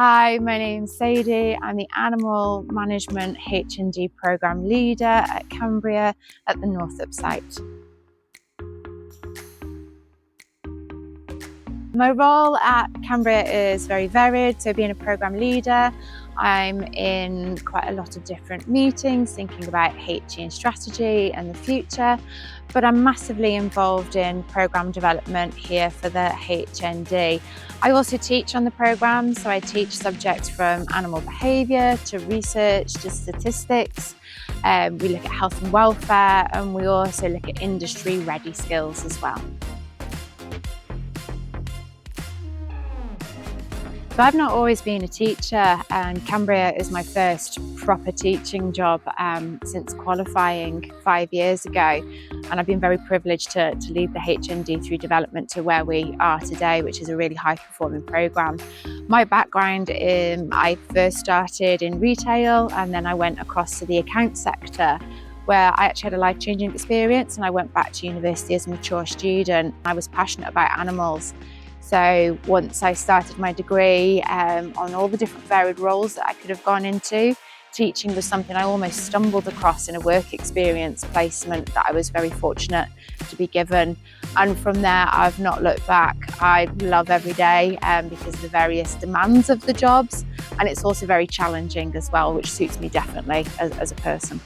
Hi, my name's Sadie. I'm the Animal Management HND Programme Leader at Cambria at the Northup site. My role at Cambria is very varied, so being a programme leader, I'm in quite a lot of different meetings thinking about HE and strategy and the future, but I'm massively involved in programme development here for the HND. I also teach on the programme, so I teach subjects from animal behaviour to research to statistics. We look at health and welfare, and we also look at industry-ready skills as well. So I've not always been a teacher, and Cambria is my first proper teaching job since qualifying 5 years ago. And I've been very privileged to lead the HND through development to where we are today, which is a really high performing programme. My background, I first started in retail and then I went across to the account sector, where I actually had a life-changing experience, and I went back to university as a mature student. I was passionate about animals. So once I started my degree on all the different varied roles that I could have gone into, teaching was something I almost stumbled across in a work experience placement that I was very fortunate to be given. And from there, I've not looked back. I love every day because of the various demands of the jobs, and it's also very challenging as well, which suits me definitely as a person.